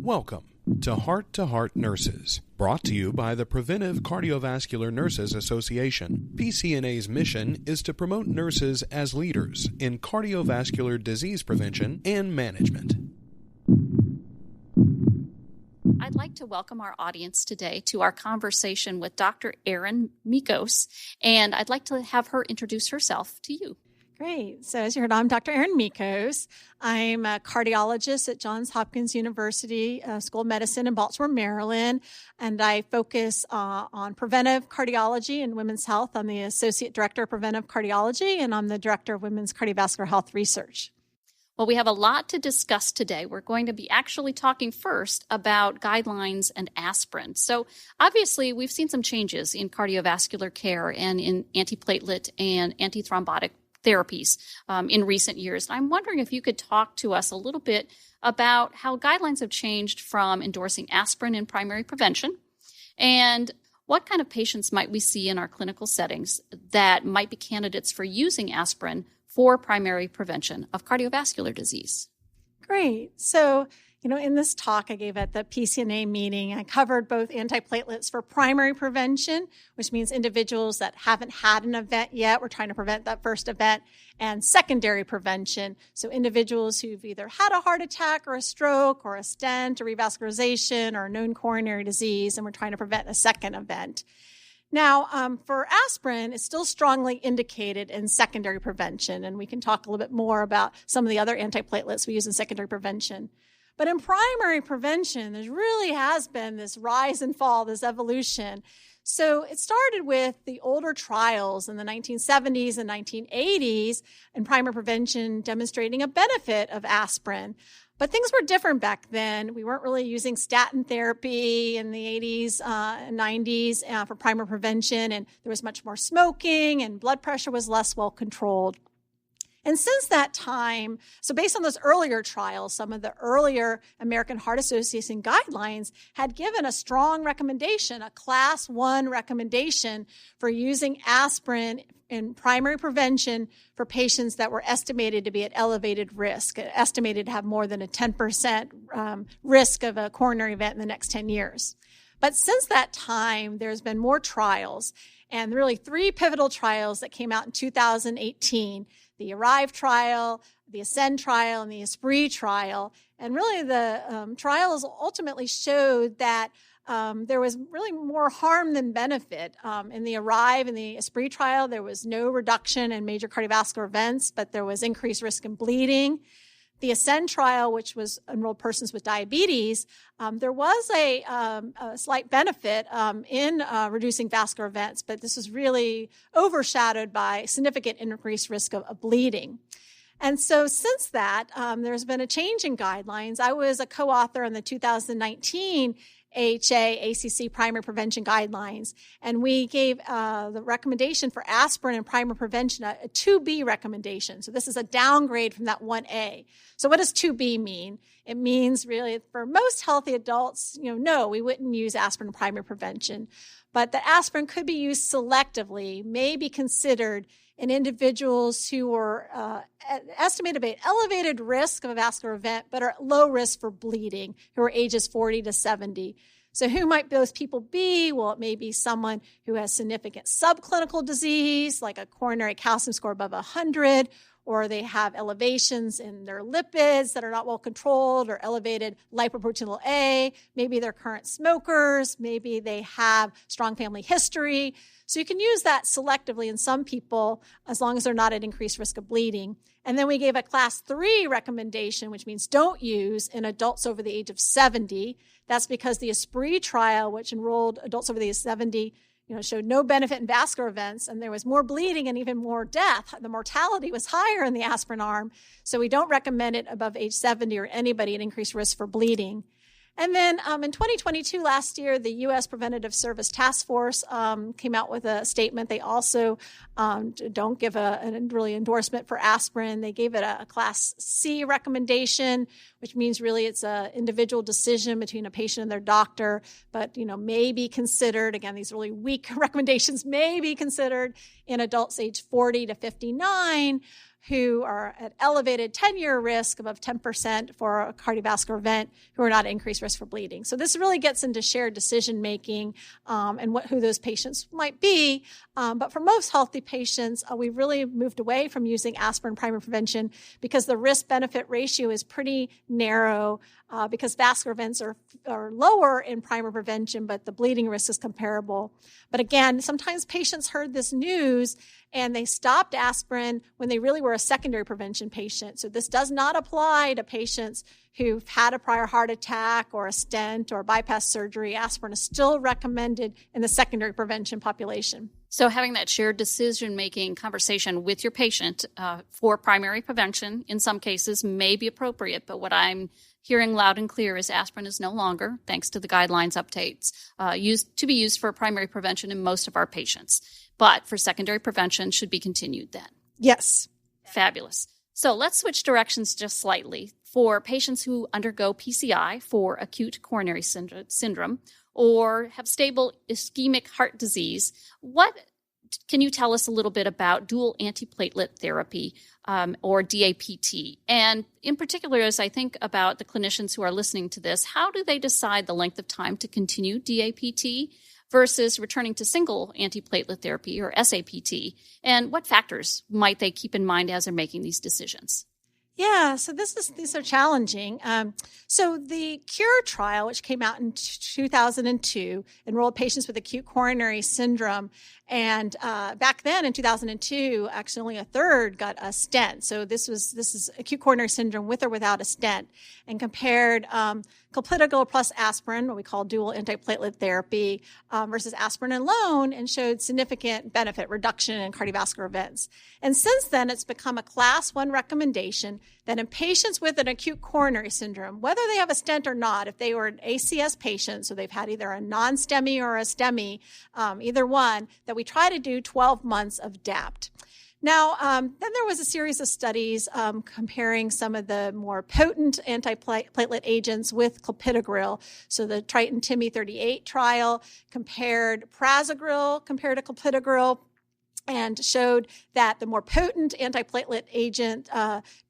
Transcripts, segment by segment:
Welcome to Heart Nurses, brought to you by the Preventive Cardiovascular Nurses Association. PCNA's mission is to promote nurses as leaders in cardiovascular disease prevention and management. I'd like to welcome our audience today to our conversation with Dr. Erin Michos, and I'd like to have her introduce herself to you. Great. So as you heard, I'm Dr. Erin Michos. I'm a cardiologist at Johns Hopkins University School of Medicine in Baltimore, Maryland, and I focus on preventive cardiology and women's health. I'm the Associate Director of Preventive Cardiology, and I'm the Director of Women's Cardiovascular Health Research. Well, we have a lot to discuss today. We're going to be actually talking first about guidelines and aspirin. So obviously, we've seen some changes in cardiovascular care and in antiplatelet and antithrombotic therapies in recent years. I'm wondering if you could talk to us a little bit about how guidelines have changed from endorsing aspirin in primary prevention, and what kind of patients might we see in our clinical settings that might be candidates for using aspirin for primary prevention of cardiovascular disease. Great. So, in this talk I gave at the PCNA meeting, I covered both antiplatelets for primary prevention, which means individuals that haven't had an event yet, we're trying to prevent that first event, and secondary prevention, so individuals who've either had a heart attack or a stroke or a stent or revascularization or a known coronary disease, and we're trying to prevent a second event. Now, for aspirin, it's still strongly indicated in secondary prevention, and we can talk a little bit more about some of the other antiplatelets we use in secondary prevention. But in primary prevention, there really has been this rise and fall, this evolution. So it started with the older trials in the 1970s and 1980s in primary prevention demonstrating a benefit of aspirin. But things were different back then. We weren't really using statin therapy in the 80s and 90s for primary prevention, and there was much more smoking, and blood pressure was less well controlled. And since that time, so based on those earlier trials, some of the earlier American Heart Association guidelines had given a strong recommendation, a class 1 recommendation for using aspirin in primary prevention for patients that were estimated to be at elevated risk, estimated to have more than a 10% risk of a coronary event in the next 10 years. But since that time, there's been more trials, and really 3 pivotal trials that came out in 2018. The ARRIVE trial, the ASCEND trial, and the ESPRIT trial. And really the trials ultimately showed that there was really more harm than benefit. In the ARRIVE and the ESPRIT trial, there was no reduction in major cardiovascular events, but there was increased risk in bleeding. The ASCEND trial, which was enrolled persons with diabetes, there was a slight benefit in reducing vascular events, but this was really overshadowed by significant increased risk of bleeding. And so since that, there's been a change in guidelines. I was a co-author on the 2019 AHA/ACC primary prevention guidelines, and we gave the recommendation for aspirin and primary prevention a 2B recommendation. So this is a downgrade from that 1A. So what does 2B mean? It means really for most healthy adults, no, we wouldn't use aspirin in primary prevention, but that aspirin could be used selectively, may be considered in individuals who were estimated to be at elevated risk of a vascular event, but are at low risk for bleeding, who are ages 40 to 70. So who might those people be? Well, it may be someone who has significant subclinical disease, like a coronary calcium score above 100, or they have elevations in their lipids that are not well controlled, or elevated lipoprotein A. Maybe they're current smokers. Maybe they have strong family history. So you can use that selectively in some people as long as they're not at increased risk of bleeding. And then we gave a class 3 recommendation, which means don't use in adults over the age of 70. That's because the ESPRIT trial, which enrolled adults over the age of 70, showed no benefit in vascular events, and there was more bleeding and even more death. The mortality was higher in the aspirin arm, so we don't recommend it above age 70 or anybody at increased risk for bleeding. And then in 2022, last year, the U.S. Preventative Service Task Force came out with a statement. They also don't give a really endorsement for aspirin. They gave it a Class C recommendation, which means really it's an individual decision between a patient and their doctor, but may be considered, again, these really weak recommendations may be considered in adults age 40 to 59 who are at elevated 10-year risk above 10% for a cardiovascular event who are not at increased risk for bleeding. So this really gets into shared decision-making and who those patients might be. But for most healthy patients, we've really moved away from using aspirin primary prevention because the risk-benefit ratio is pretty narrow because vascular events are lower in primary prevention, but the bleeding risk is comparable. But again, sometimes patients heard this news and they stopped aspirin when they really were a secondary prevention patient. So this does not apply to patients who've had a prior heart attack or a stent or bypass surgery. Aspirin is still recommended in the secondary prevention population. So having that shared decision-making conversation with your patient for primary prevention in some cases may be appropriate, but what I'm hearing loud and clear is aspirin is no longer, thanks to the guidelines updates, used for primary prevention in most of our patients. But for secondary prevention should be continued then. Yes. Fabulous. So let's switch directions just slightly. For patients who undergo PCI for acute coronary syndrome or have stable ischemic heart disease, what can you tell us a little bit about dual antiplatelet therapy or DAPT? And in particular, as I think about the clinicians who are listening to this, how do they decide the length of time to continue DAPT versus returning to single antiplatelet therapy or SAPT? And what factors might they keep in mind as they're making these decisions? Yeah, so these are challenging. So the CURE trial, which came out in 2002, enrolled patients with acute coronary syndrome. And back then in 2002, actually only a third got a stent. So this is acute coronary syndrome with or without a stent, and compared clopidogrel plus aspirin, what we call dual antiplatelet therapy, versus aspirin alone, and showed significant benefit reduction in cardiovascular events. And since then, it's become a class 1 recommendation that in patients with an acute coronary syndrome, whether they have a stent or not, if they were an ACS patient, so they've had either a non-STEMI or a STEMI, either one, that we try to do 12 months of DAPT. Now, then there was a series of studies comparing some of the more potent antiplatelet agents with clopidogrel. So the Triton-TIMI 38 trial compared prasugrel compared to clopidogrel, and showed that the more potent antiplatelet agent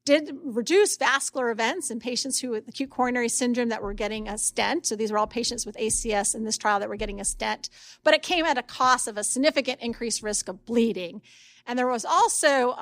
did reduce vascular events in patients who with acute coronary syndrome that were getting a stent. So these are all patients with ACS in this trial that were getting a stent. But it came at a cost of a significant increased risk of bleeding. And there was also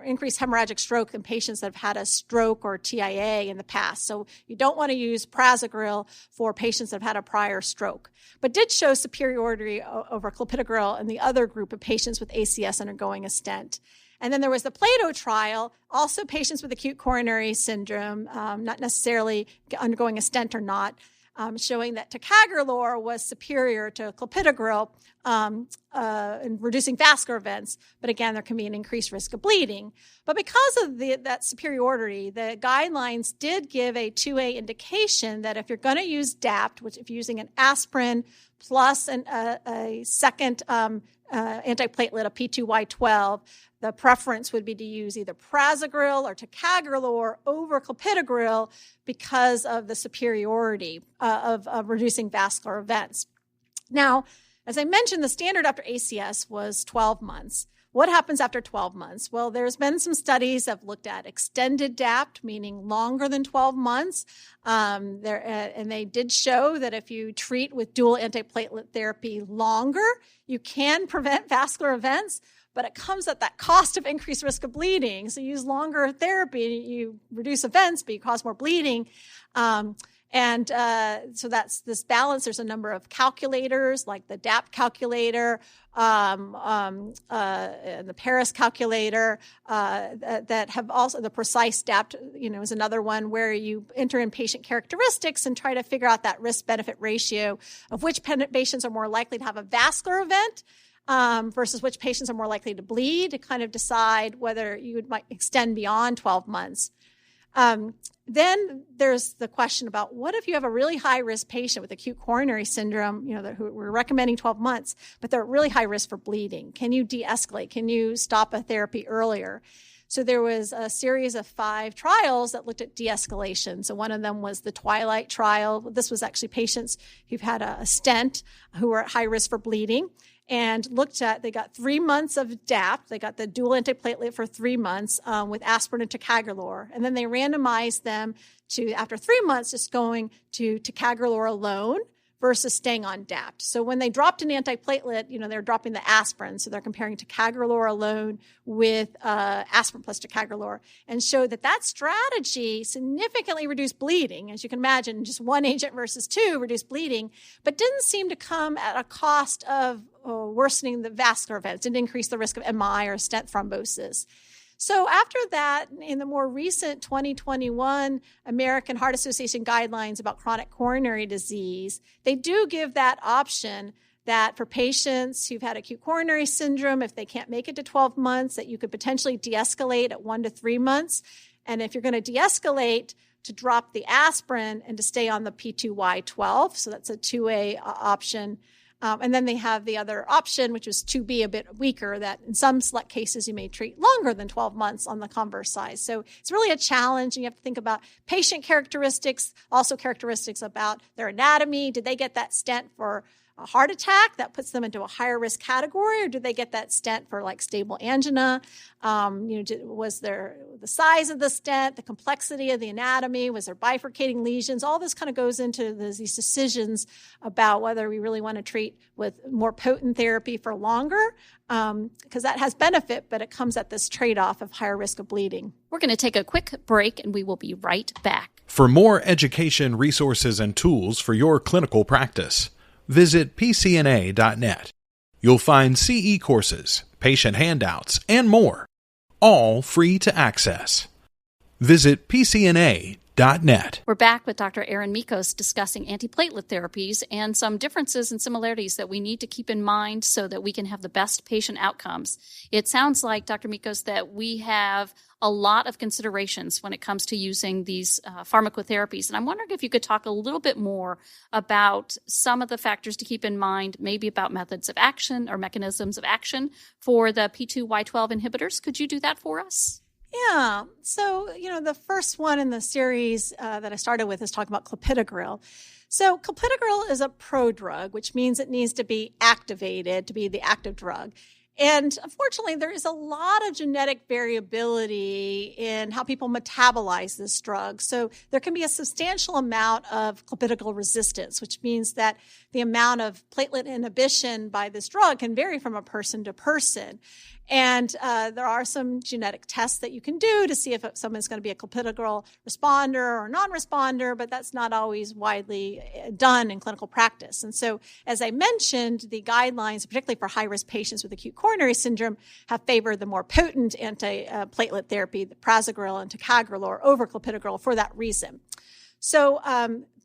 increased hemorrhagic stroke in patients that have had a stroke or TIA in the past. So you don't want to use prasugrel for patients that have had a prior stroke, but did show superiority over clopidogrel in the other group of patients with ACS undergoing a stent. And then there was the Plato trial, also patients with acute coronary syndrome, not necessarily undergoing a stent or not, showing that ticagrelor was superior to clopidogrel in reducing vascular events. But again, there can be an increased risk of bleeding. But because of that superiority, the guidelines did give a 2A indication that if you're going to use DAPT, which if you're using an aspirin plus a second antiplatelet, a P2Y12, the preference would be to use either prasugrel or ticagrelor over clopidogrel because of the superiority of reducing vascular events. Now, as I mentioned, the standard after ACS was 12 months. What happens after 12 months? Well, there's been some studies that have looked at extended DAPT, meaning longer than 12 months. And they did show that if you treat with dual antiplatelet therapy longer, you can prevent vascular events, but it comes at that cost of increased risk of bleeding. So you use longer therapy, you reduce events, but you cause more bleeding. So that's this balance. There's a number of calculators like the DAPT calculator, the Paris calculator, that have also the precise DAPT, is another one where you enter in patient characteristics and try to figure out that risk-benefit ratio of which patients are more likely to have a vascular event versus which patients are more likely to bleed to kind of decide whether you might extend beyond 12 months. Then there's the question about what if you have a really high-risk patient with acute coronary syndrome, who we're recommending 12 months, but they're at really high risk for bleeding. Can you de-escalate? Can you stop a therapy earlier? So there was a series of 5 trials that looked at de-escalation. So one of them was the Twilight trial. This was actually patients who've had a stent who were at high risk for bleeding. and they got 3 months of DAPT. They got the dual antiplatelet for 3 months with aspirin and ticagrelor. And then they randomized them to, after 3 months, just going to ticagrelor alone versus staying on DAPT. So when they dropped an antiplatelet, they're dropping the aspirin. So they're comparing ticagrelor alone with aspirin plus ticagrelor, and showed that strategy significantly reduced bleeding. As you can imagine, just one agent versus two reduced bleeding, but didn't seem to come at a cost of worsening the vascular events. Didn't increase the risk of MI or stent thrombosis. So after that, in the more recent 2021 American Heart Association guidelines about chronic coronary disease, they do give that option that for patients who've had acute coronary syndrome, if they can't make it to 12 months, that you could potentially de-escalate at 1 to 3 months. And if you're going to de-escalate, to drop the aspirin and to stay on the P2Y12. So that's a 2A option. And then they have the other option, which is 2B, a bit weaker, that in some select cases you may treat longer than 12 months on the converse side. So it's really a challenge, and you have to think about patient characteristics, also characteristics about their anatomy. Did they get that stent for a heart attack that puts them into a higher risk category, or did they get that stent for like stable angina? Was there the size of the stent, the complexity of the anatomy, was there bifurcating lesions? All this kind of goes into these decisions about whether we really want to treat with more potent therapy for longer, because that has benefit, but it comes at this trade-off of higher risk of bleeding. We're going to take a quick break, and we will be right back. For more education, resources, and tools for your clinical practice, visit pcna.net. You'll find CE courses, patient handouts, and more, all free to access. Visit pcna.net. We're back with Dr. Erin Michos discussing antiplatelet therapies and some differences and similarities that we need to keep in mind so that we can have the best patient outcomes. It sounds like, Dr. Michos, that we have a lot of considerations when it comes to using these pharmacotherapies. And I'm wondering if you could talk a little bit more about some of the factors to keep in mind, maybe about methods of action or mechanisms of action for the P2Y12 inhibitors. Could you do that for us? Yeah. So, the first one in the series that I started with is talking about clopidogrel. So clopidogrel is a prodrug, which means it needs to be activated to be the active drug. And unfortunately, there is a lot of genetic variability in how people metabolize this drug. So there can be a substantial amount of clopidogrel resistance, which means that the amount of platelet inhibition by this drug can vary from a person to person. And there are some genetic tests that you can do to see if someone's going to be a clopidogrel responder or non-responder, but that's not always widely done in clinical practice. And so, as I mentioned, the guidelines, particularly for high-risk patients with acute coronary syndrome, have favored the more potent antiplatelet therapy, the prasugrel and ticagrelor, over clopidogrel for that reason. So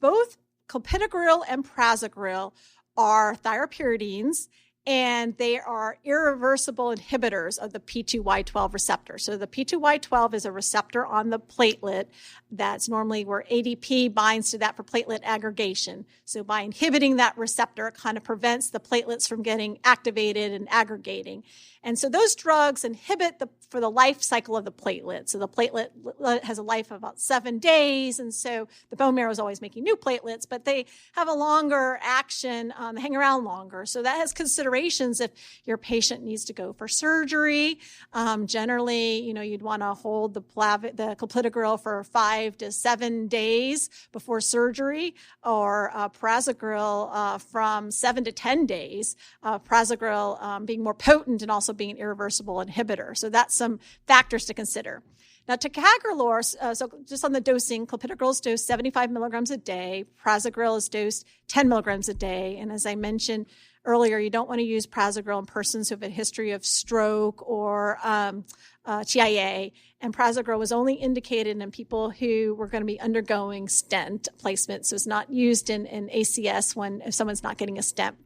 both clopidogrel and prasugrel are thiopyridines, and they are irreversible inhibitors of the P2Y12 receptor. So the P2Y12 is a receptor on the platelet that's normally where ADP binds to that for platelet aggregation. So by inhibiting that receptor, it kind of prevents the platelets from getting activated and aggregating. And so those drugs inhibit for the life cycle of the platelet. So the platelet has a life of about 7 days, and so the bone marrow is always making new platelets, but they have a longer action, they hang around longer. So that has considerations if your patient needs to go for surgery. Generally, you'd want to hold the clopidogrel for 5 to 7 days before surgery, or prasugrel from 7 to 10 days. Prasugrel being more potent and also being an irreversible inhibitor. So that's some factors to consider. Now, ticagrelor, so just on the dosing, clopidogrel is dosed 75 milligrams a day. Prasugrel is dosed 10 milligrams a day. And as I mentioned earlier, you don't want to use prasugrel in persons who have a history of stroke or TIA. And prasugrel was only indicated in people who were going to be undergoing stent placement. So it's not used in ACS if someone's not getting a stent.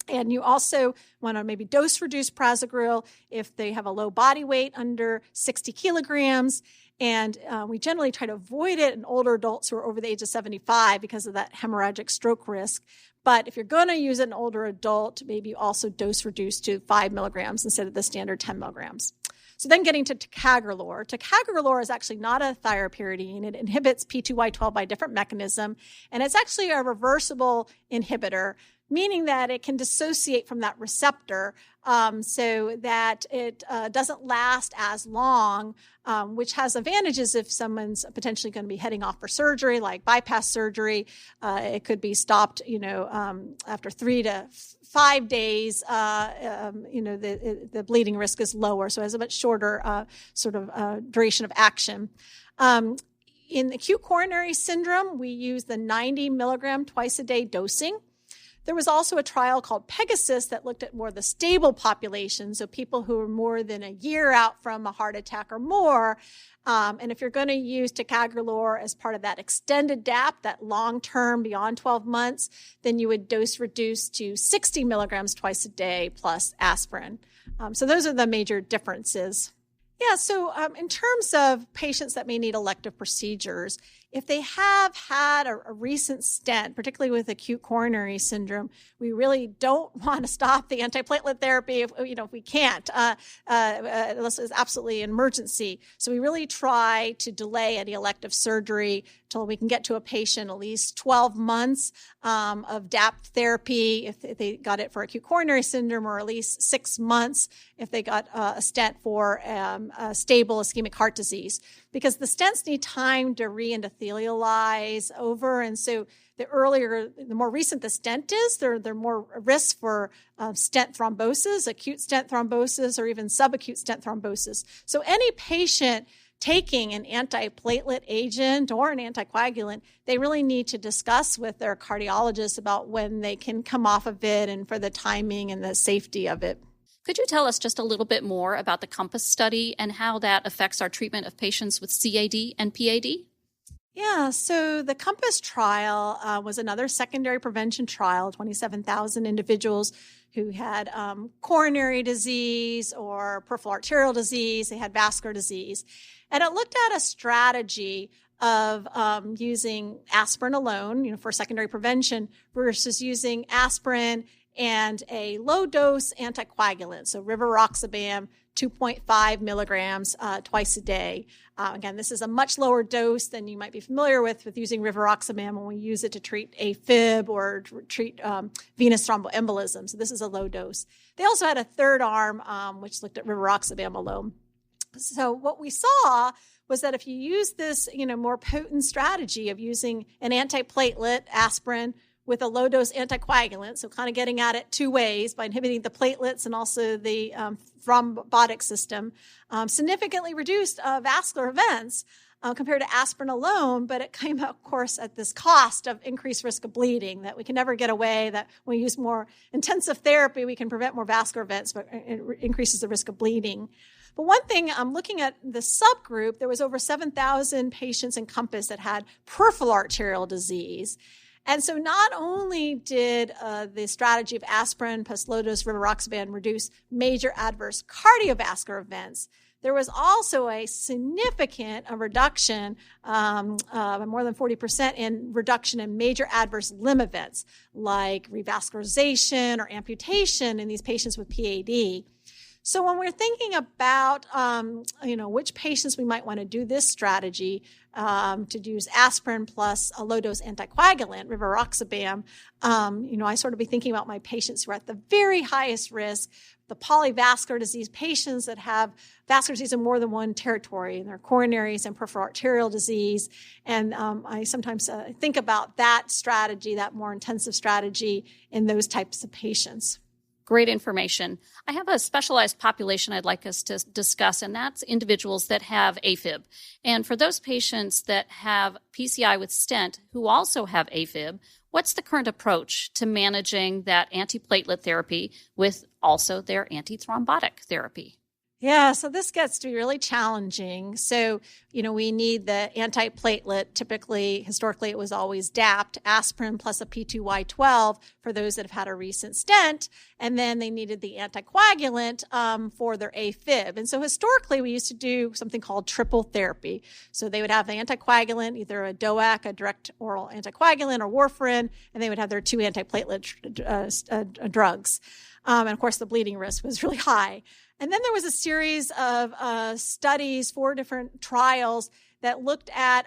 And you also want to maybe dose reduce prasugrel if they have a low body weight under 60 kilograms. And we generally try to avoid it in older adults who are over the age of 75 because of that hemorrhagic stroke risk. But if you're going to use it in an older adult, maybe also dose reduce to 5 milligrams instead of the standard 10 milligrams. So then getting to ticagrelor. Ticagrelor is actually not a thiopyridine. It inhibits P2Y12 by a different mechanism, and it's actually a reversible inhibitor, meaning that it can dissociate from that receptor so that it doesn't last as long, which has advantages if someone's potentially going to be heading off for surgery, like bypass surgery. It could be stopped, after 3 to 5 days. The bleeding risk is lower, so it has a much shorter duration of action. In acute coronary syndrome, we use the 90 milligram twice a day dosing. There was also a trial called Pegasus that looked at more the stable population, so people who are more than a year out from a heart attack or more. And if you're going to use ticagrelor as part of that extended DAP, that long-term beyond 12 months, then you would dose reduce to 60 milligrams twice a day plus aspirin. So those are the major differences. Yeah, so in terms of patients that may need elective procedures, if they have had a recent stent, particularly with acute coronary syndrome, we really don't want to stop the antiplatelet therapy if we can't, unless it's absolutely an emergency. So we really try to delay any elective surgery until we can get to a patient at least 12 months of DAP therapy if they got it for acute coronary syndrome, or at least 6 months if they got a stent for stable ischemic heart disease, because the stents need time to re-endothelialize over. And so the more recent the stent is, there are more risks for stent thrombosis, acute stent thrombosis, or even subacute stent thrombosis. So any patient taking an antiplatelet agent or an anticoagulant, they really need to discuss with their cardiologist about when they can come off of it and for the timing and the safety of it. Could you tell us just a little bit more about the COMPASS study and how that affects our treatment of patients with CAD and PAD? Yeah, so the COMPASS trial was another secondary prevention trial, 27,000 individuals who had coronary disease or peripheral arterial disease. They had vascular disease. And it looked at a strategy of using aspirin alone, for secondary prevention, versus using aspirin and a low-dose anticoagulant, so rivaroxaban, 2.5 milligrams twice a day. Again, this is a much lower dose than you might be familiar with using rivaroxaban when we use it to treat AFib or treat venous thromboembolism. So this is a low dose. They also had a third arm, which looked at rivaroxaban alone. So what we saw was that if you use this, more potent strategy of using an antiplatelet, aspirin, with a low-dose anticoagulant, so kind of getting at it two ways by inhibiting the platelets and also the thrombotic system, significantly reduced vascular events compared to aspirin alone, but it came, of course, at this cost of increased risk of bleeding, that we can never get away, that when we use more intensive therapy, we can prevent more vascular events, but it increases the risk of bleeding. But one thing, I'm looking at the subgroup, there was over 7,000 patients in COMPASS that had peripheral arterial disease. And so not only did the strategy of aspirin plus low-dose rivaroxaban reduce major adverse cardiovascular events, there was also a significant reduction, more than 40% in reduction in major adverse limb events like revascularization or amputation in these patients with PAD. So when we're thinking about, which patients we might want to do this strategy, to use aspirin plus a low-dose anticoagulant, rivaroxaban, I sort of be thinking about my patients who are at the very highest risk, the polyvascular disease patients that have vascular disease in more than one territory, in their coronaries and peripheral arterial disease. And I sometimes think about that strategy, that more intensive strategy in those types of patients. Great information. I have a specialized population I'd like us to discuss, and that's individuals that have AFib. And for those patients that have PCI with stent who also have AFib, what's the current approach to managing that antiplatelet therapy with also their antithrombotic therapy? Yeah, so this gets to be really challenging. So, we need the antiplatelet. Typically, historically, it was always DAPT, aspirin plus a P2Y12 for those that have had a recent stent. And then they needed the anticoagulant for their AFib. And so historically, we used to do something called triple therapy. So they would have the anticoagulant, either a DOAC, a direct oral anticoagulant, or warfarin, and they would have their two antiplatelet drugs. And of course, the bleeding risk was really high. And then there was a series of studies, 4 different trials that looked at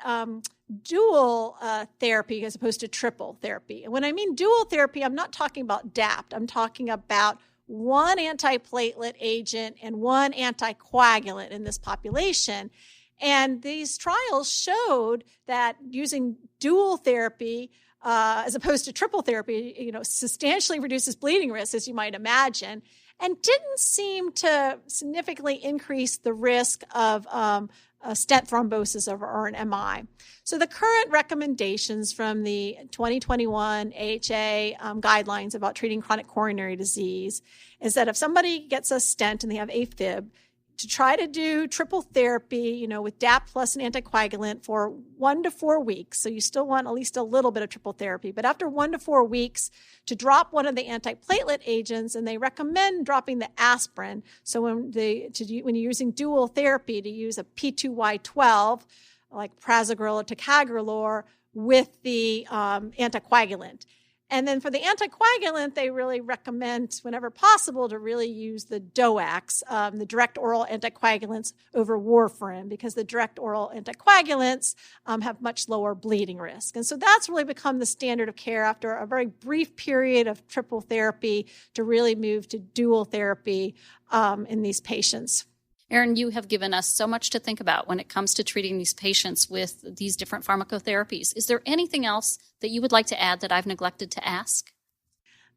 dual therapy as opposed to triple therapy. And when I mean dual therapy, I'm not talking about DAPT. I'm talking about one antiplatelet agent and one anticoagulant in this population. And these trials showed that using dual therapy as opposed to triple therapy, substantially reduces bleeding risk, as you might imagine, and didn't seem to significantly increase the risk of stent thrombosis or an MI. So the current recommendations from the 2021 AHA guidelines about treating chronic coronary disease is that if somebody gets a stent and they have AFib, to try to do triple therapy, with DAPT plus an anticoagulant for 1 to 4 weeks. So you still want at least a little bit of triple therapy. But after 1 to 4 weeks, to drop one of the antiplatelet agents, and they recommend dropping the aspirin. So when you're using dual therapy, to use a P2Y12, like prasugrel or ticagrelor, with the anticoagulant. And then for the anticoagulant, they really recommend, whenever possible, to really use the DOACs, the direct oral anticoagulants, over warfarin, because the direct oral anticoagulants have much lower bleeding risk. And so that's really become the standard of care after a very brief period of triple therapy to really move to dual therapy in these patients. Erin, you have given us so much to think about when it comes to treating these patients with these different pharmacotherapies. Is there anything else that you would like to add that I've neglected to ask?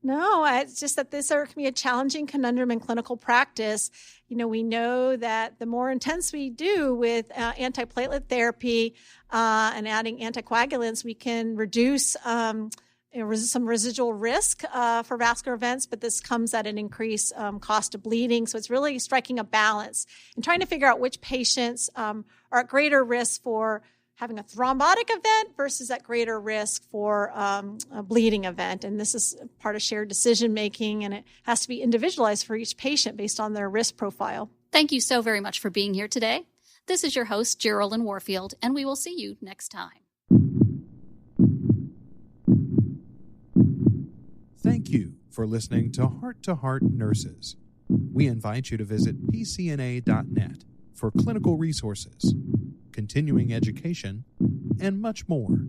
No, it's just that this can be a challenging conundrum in clinical practice. We know that the more intense we do with antiplatelet therapy and adding anticoagulants, we can reduce some residual risk for vascular events, but this comes at an increased cost of bleeding. So it's really striking a balance and trying to figure out which patients are at greater risk for having a thrombotic event versus at greater risk for a bleeding event. And this is part of shared decision-making, and it has to be individualized for each patient based on their risk profile. Thank you so very much for being here today. This is your host, Geraldine Warfield, and we will see you next time. Thank you for listening to Heart Nurses. We invite you to visit pcna.net for clinical resources, continuing education, and much more.